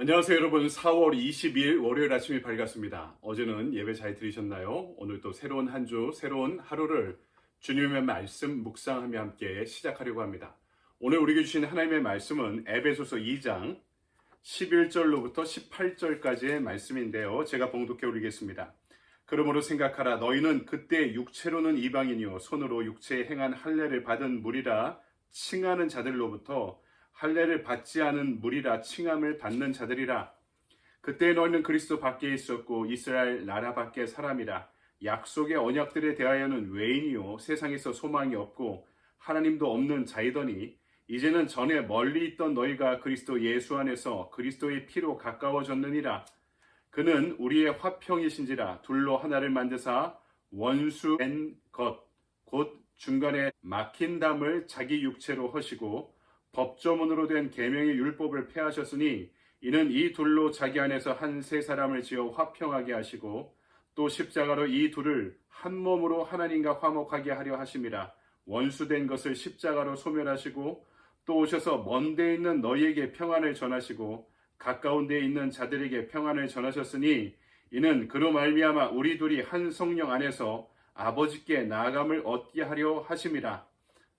안녕하세요 여러분. 4월 20일 월요일 아침이 밝았습니다. 어제는 예배 잘 들으셨나요? 오늘 또 새로운 한 주, 새로운 하루를 주님의 말씀 묵상하며 함께 시작하려고 합니다. 오늘 우리에게 주신 하나님의 말씀은 에베소서 2장 11절로부터 18절까지의 말씀인데요. 제가 봉독해 올리겠습니다. 그러므로 생각하라. 너희는 그때 육체로는 이방인이요 손으로 육체에 행한 할례를 받은 무리라 칭하는 자들로부터 할례를 받지 않은 무리라 칭함을 받는 자들이라. 그때 너희는 그리스도 밖에 있었고 이스라엘 나라 밖의 사람이라. 약속의 언약들에 대하여는 외인이요 세상에서 소망이 없고 하나님도 없는 자이더니 이제는 전에 멀리 있던 너희가 그리스도 예수 안에서 그리스도의 피로 가까워졌느니라. 그는 우리의 화평이신지라. 둘로 하나를 만드사 원수된 것 곧 중간에 막힌 담을 자기 육체로 허시고 법조문으로 된 계명의 율법을 폐하셨으니 이는 이 둘로 자기 안에서 한 세 사람을 지어 화평하게 하시고 또 십자가로 이 둘을 한 몸으로 하나님과 화목하게 하려 하심이라. 원수된 것을 십자가로 소멸하시고 또 오셔서 먼 데 있는 너희에게 평안을 전하시고 가까운 데 있는 자들에게 평안을 전하셨으니 이는 그로 말미암아 우리 둘이 한 성령 안에서 아버지께 나아감을 얻게 하려 하심이라.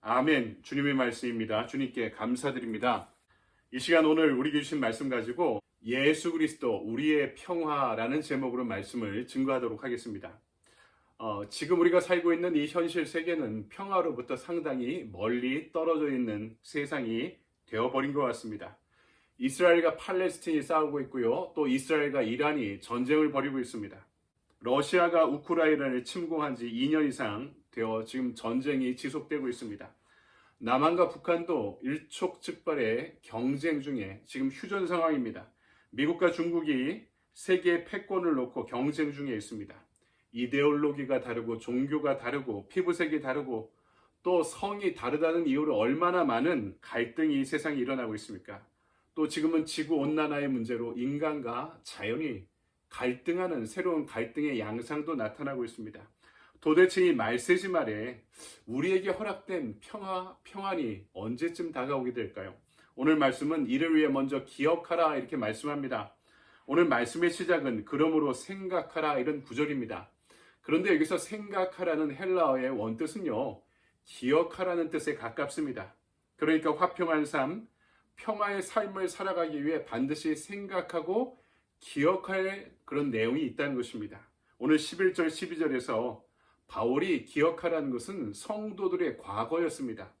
아멘. 주님의 말씀입니다. 주님께 감사드립니다. 이 시간 오늘 우리에게 주신 말씀 가지고 예수 그리스도 우리의 평화라는 제목으로 말씀을 증거하도록 하겠습니다. 지금 우리가 살고 있는 이 현실 세계는 평화로부터 상당히 멀리 떨어져 있는 세상이 되어버린 것 같습니다. 이스라엘과 팔레스틴이 싸우고 있고요. 또 이스라엘과 이란이 전쟁을 벌이고 있습니다. 러시아가 우크라이나를 침공한 지 2년 이상 되어 지금 전쟁이 지속되고 있습니다. 남한과 북한도 일촉즉발의 경쟁 중에 지금 휴전 상황입니다. 미국과 중국이 세계의 패권을 놓고 경쟁 중에 있습니다. 이데올로기가 다르고 종교가 다르고 피부색이 다르고 또 성이 다르다는 이유로 얼마나 많은 갈등이 이 세상에 일어나고 있습니까? 또 지금은 지구온난화의 문제로 인간과 자연이 갈등하는 새로운 갈등의 양상도 나타나고 있습니다. 도대체 이 말세지 말에 우리에게 허락된 평안이 언제쯤 다가오게 될까요? 오늘 말씀은 이를 위해 먼저 기억하라 이렇게 말씀합니다. 오늘 말씀의 시작은 그러므로 생각하라 이런 구절입니다. 그런데 여기서 생각하라는 헬라어의 원뜻은요, 기억하라는 뜻에 가깝습니다. 그러니까 화평한 삶, 평화의 삶을 살아가기 위해 반드시 생각하고 기억할 그런 내용이 있다는 것입니다. 오늘 11절 12절에서 바울이 기억하라는 것은 성도들의 과거였습니다.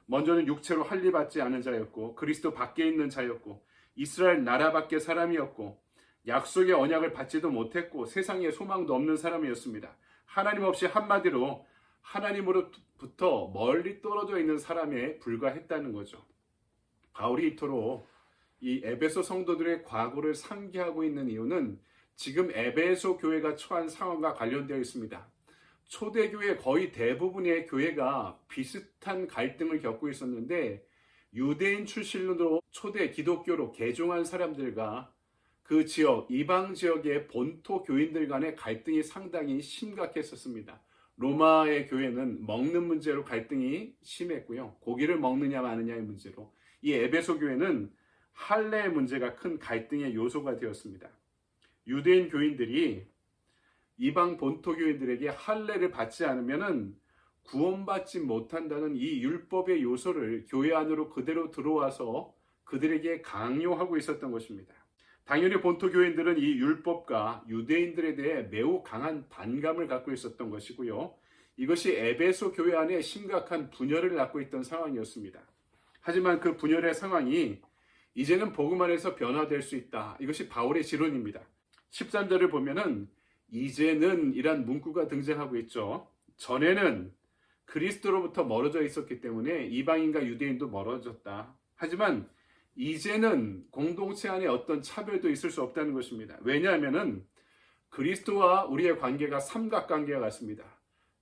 먼저는 육체로 할례받지 않은 자였고 그리스도 밖에 있는 자였고 이스라엘 나라 밖의 사람이었고 약속의 언약을 받지도 못했고 세상에 소망도 없는 사람이었습니다. 하나님 없이 한마디로 하나님으로부터 멀리 떨어져 있는 사람에 불과했다는 거죠. 바울이 이토록 이 에베소 성도들의 과거를 상기하고 있는 이유는 지금 에베소 교회가 처한 상황과 관련되어 있습니다. 초대교회 거의 대부분의 교회가 비슷한 갈등을 겪고 있었는데 유대인 출신으로 초대 기독교로 개종한 사람들과 그 지역, 이방 지역의 본토 교인들 간의 갈등이 상당히 심각했었습니다. 로마의 교회는 먹는 문제로 갈등이 심했고요. 고기를 먹느냐 마느냐의 문제로. 이 에베소 교회는 할례의 문제가 큰 갈등의 요소가 되었습니다. 유대인 교인들이 이방 본토 교인들에게 할례를 받지 않으면 구원받지 못한다는 이 율법의 요소를 교회 안으로 그대로 들어와서 그들에게 강요하고 있었던 것입니다. 당연히 본토 교인들은 이 율법과 유대인들에 대해 매우 강한 반감을 갖고 있었던 것이고요. 이것이 에베소 교회 안에 심각한 분열을 낳고 있던 상황이었습니다. 하지만 그 분열의 상황이 이제는 복음 안에서 변화될 수 있다. 이것이 바울의 지론입니다. 13절을 보면은 이제는 이란 문구가 등장하고 있죠. 전에는 그리스도로부터 멀어져 있었기 때문에 이방인과 유대인도 멀어졌다. 하지만 이제는 공동체 안에 어떤 차별도 있을 수 없다는 것입니다. 왜냐하면은 그리스도와 우리의 관계가 삼각관계와 같습니다.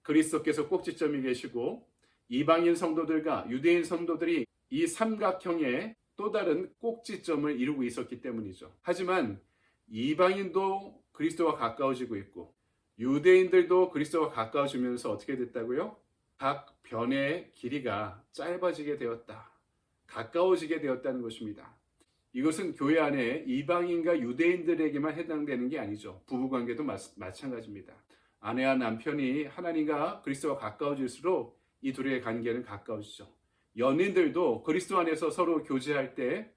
그리스도께서 꼭지점이 계시고 이방인 성도들과 유대인 성도들이 이 삼각형의 또 다른 꼭지점을 이루고 있었기 때문이죠. 하지만 이방인도 그리스도와 가까워지고 있고 유대인들도 그리스도와 가까워지면서 어떻게 됐다고요? 각 변의 길이가 짧아지게 되었다. 가까워지게 되었다는 것입니다. 이것은 교회 안에 이방인과 유대인들에게만 해당되는 게 아니죠. 부부관계도 마찬가지입니다. 아내와 남편이 하나님과 그리스도와 가까워질수록 이 둘의 관계는 가까워지죠. 연인들도 그리스도 안에서 서로 교제할 때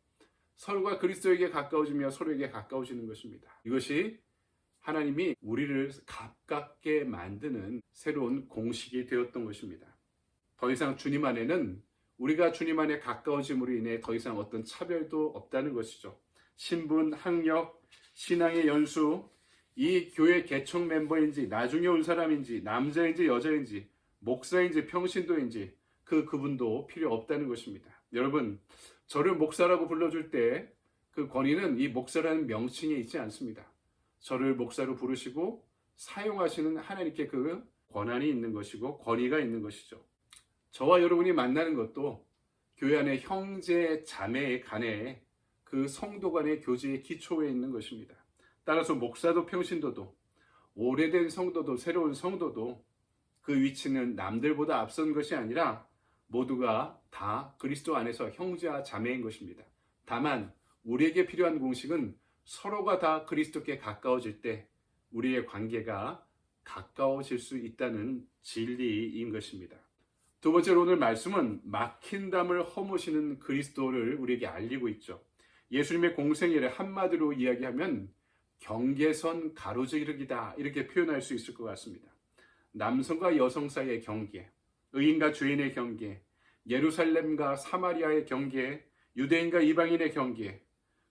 서로가 그리스도에게 가까워지며 서로에게 가까워지는 것입니다. 이것이 하나님이 우리를 가깝게 만드는 새로운 공식이 되었던 것입니다. 더 이상 주님 안에는 우리가 주님 안에 가까워짐으로 인해 더 이상 어떤 차별도 없다는 것이죠. 신분, 학력, 신앙의 연수, 이 교회 개척 멤버인지 나중에 온 사람인지 남자인지 여자인지 목사인지 평신도인지 그분도 필요 없다는 것입니다. 여러분, 저를 목사라고 불러줄 때 그 권위는 이 목사라는 명칭에 있지 않습니다. 저를 목사로 부르시고 사용하시는 하나님께 그 권한이 있는 것이고 권위가 있는 것이죠. 저와 여러분이 만나는 것도 교회 안에 형제, 자매 간의 그 성도 간의 교제의 기초에 있는 것입니다. 따라서 목사도 평신도도 오래된 성도도 새로운 성도도 그 위치는 남들보다 앞선 것이 아니라 모두가 다 그리스도 안에서 형제와 자매인 것입니다. 다만 우리에게 필요한 공식은 서로가 다 그리스도께 가까워질 때 우리의 관계가 가까워질 수 있다는 진리인 것입니다. 두 번째로 오늘 말씀은 막힌 담을 허무시는 그리스도를 우리에게 알리고 있죠. 예수님의 공생애를 한마디로 이야기하면 경계선 가로지르기다 이렇게 표현할 수 있을 것 같습니다. 남성과 여성 사이의 경계, 의인과 죄인의 경계, 예루살렘과 사마리아의 경계, 유대인과 이방인의 경계,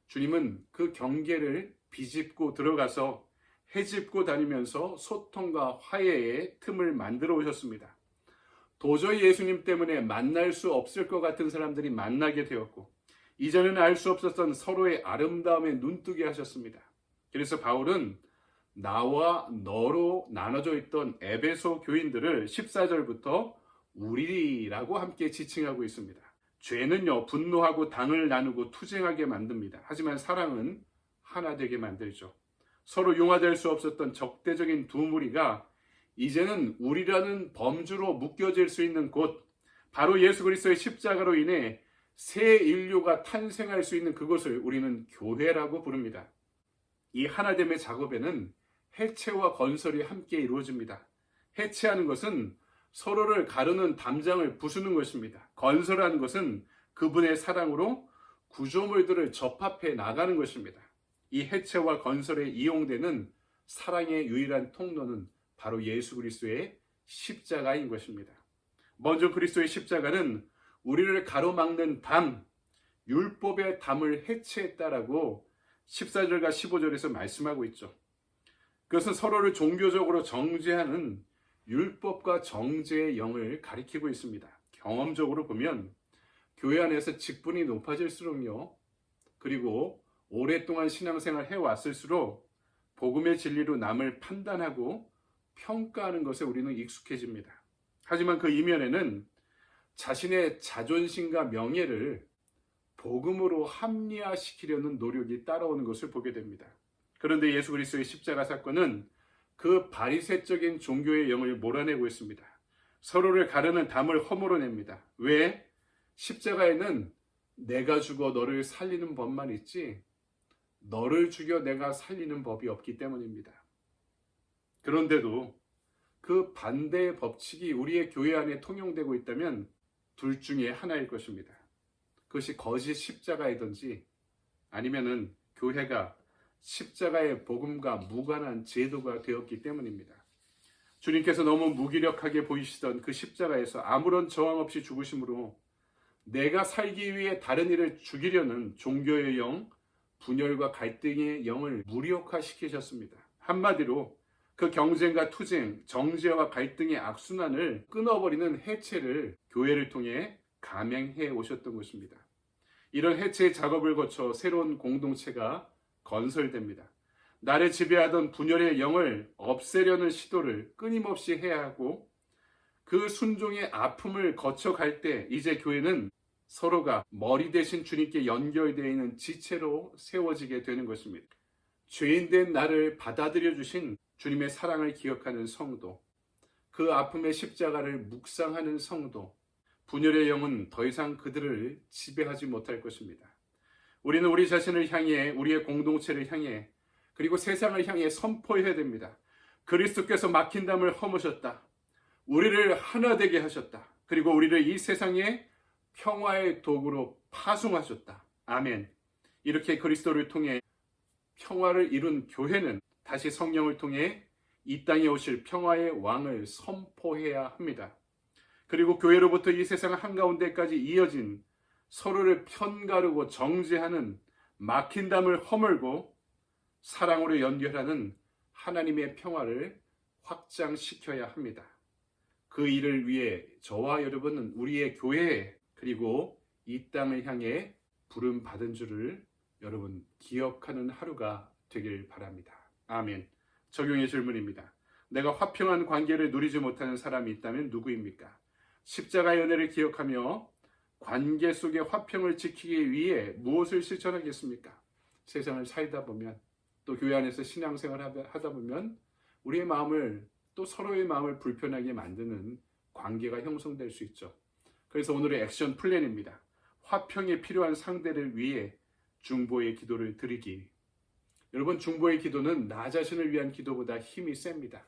주님은 그 경계를 비집고 들어가서 헤집고 다니면서 소통과 화해의 틈을 만들어 오셨습니다. 도저히 예수님 때문에 만날 수 없을 것 같은 사람들이 만나게 되었고 이전에는 알 수 없었던 서로의 아름다움에 눈뜨게 하셨습니다. 그래서 바울은 나와 너로 나눠져 있던 에베소 교인들을 14절부터 우리라고 함께 지칭하고 있습니다. 죄는요, 분노하고 당을 나누고 투쟁하게 만듭니다. 하지만 사랑은 하나 되게 만들죠. 서로 융화될 수 없었던 적대적인 두 무리가 이제는 우리라는 범주로 묶여질 수 있는 곳, 바로 예수 그리스도의 십자가로 인해 새 인류가 탄생할 수 있는 그곳을 우리는 교회라고 부릅니다. 이 하나됨의 작업에는 해체와 건설이 함께 이루어집니다. 해체하는 것은 서로를 가르는 담장을 부수는 것입니다. 건설하는 것은 그분의 사랑으로 구조물들을 접합해 나가는 것입니다. 이 해체와 건설에 이용되는 사랑의 유일한 통로는 바로 예수 그리스도의 십자가인 것입니다. 먼저 그리스도의 십자가는 우리를 가로막는 담, 율법의 담을 해체했다라고 14절과 15절에서 말씀하고 있죠. 그것은 서로를 종교적으로 정죄하는 율법과 정죄의 영을 가리키고 있습니다. 경험적으로 보면 교회 안에서 직분이 높아질수록요, 그리고 오랫동안 신앙생활 해왔을수록 복음의 진리로 남을 판단하고 평가하는 것에 우리는 익숙해집니다. 하지만 그 이면에는 자신의 자존심과 명예를 복음으로 합리화시키려는 노력이 따라오는 것을 보게 됩니다. 그런데 예수 그리스도의 십자가 사건은 그 바리새적인 종교의 영을 몰아내고 있습니다. 서로를 가르는 담을 허물어냅니다. 왜? 십자가에는 내가 죽어 너를 살리는 법만 있지 너를 죽여 내가 살리는 법이 없기 때문입니다. 그런데도 그 반대의 법칙이 우리의 교회 안에 통용되고 있다면 둘 중에 하나일 것입니다. 그것이 거짓 십자가이든지 아니면은 교회가 십자가의 복음과 무관한 제도가 되었기 때문입니다. 주님께서 너무 무기력하게 보이시던 그 십자가에서 아무런 저항 없이 죽으심으로 내가 살기 위해 다른 이를 죽이려는 종교의 영, 분열과 갈등의 영을 무력화시키셨습니다. 한마디로 그 경쟁과 투쟁, 정죄와 갈등의 악순환을 끊어버리는 해체를 교회를 통해 감행해 오셨던 것입니다. 이런 해체의 작업을 거쳐 새로운 공동체가 건설됩니다. 나를 지배하던 분열의 영을 없애려는 시도를 끊임없이 해야 하고 그 순종의 아픔을 거쳐갈 때 이제 교회는 서로가 머리 대신 주님께 연결되어 있는 지체로 세워지게 되는 것입니다. 죄인된 나를 받아들여 주신 주님의 사랑을 기억하는 성도, 그 아픔의 십자가를 묵상하는 성도, 분열의 영은 더 이상 그들을 지배하지 못할 것입니다. 우리는 우리 자신을 향해, 우리의 공동체를 향해, 그리고 세상을 향해 선포해야 됩니다. 그리스도께서 막힌 담을 허무셨다. 우리를 하나 되게 하셨다. 그리고 우리를 이 세상의 평화의 도구로 파송하셨다. 아멘. 이렇게 그리스도를 통해 평화를 이룬 교회는 다시 성령을 통해 이 땅에 오실 평화의 왕을 선포해야 합니다. 그리고 교회로부터 이 세상 한가운데까지 이어진 서로를 편가르고 정죄하는 막힌 담을 허물고 사랑으로 연결하는 하나님의 평화를 확장시켜야 합니다. 그 일을 위해 저와 여러분은 우리의 교회에 그리고 이 땅을 향해 부름 받은 줄을 여러분 기억하는 하루가 되길 바랍니다. 아멘. 적용의 질문입니다. 내가 화평한 관계를 누리지 못하는 사람이 있다면 누구입니까? 십자가의 은혜를 기억하며 관계 속의 화평을 지키기 위해 무엇을 실천하겠습니까? 세상을 살다 보면 또 교회 안에서 신앙생활을 하다 보면 우리의 마음을 또 서로의 마음을 불편하게 만드는 관계가 형성될 수 있죠. 그래서 오늘의 액션 플랜입니다. 화평에 필요한 상대를 위해 중보의 기도를 드리기. 여러분, 중보의 기도는 나 자신을 위한 기도보다 힘이 셉니다.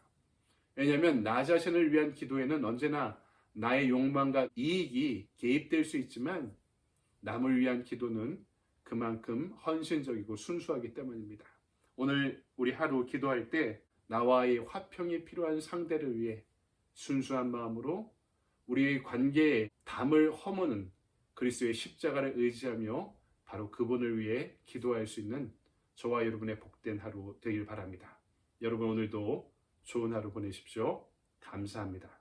왜냐하면 나 자신을 위한 기도에는 언제나 나의 욕망과 이익이 개입될 수 있지만 남을 위한 기도는 그만큼 헌신적이고 순수하기 때문입니다. 오늘 우리 하루 기도할 때 나와의 화평이 필요한 상대를 위해 순수한 마음으로 우리의 관계에 담을 허무는 그리스도의 십자가를 의지하며 바로 그분을 위해 기도할 수 있는 저와 여러분의 복된 하루 되길 바랍니다. 여러분 오늘도 좋은 하루 보내십시오. 감사합니다.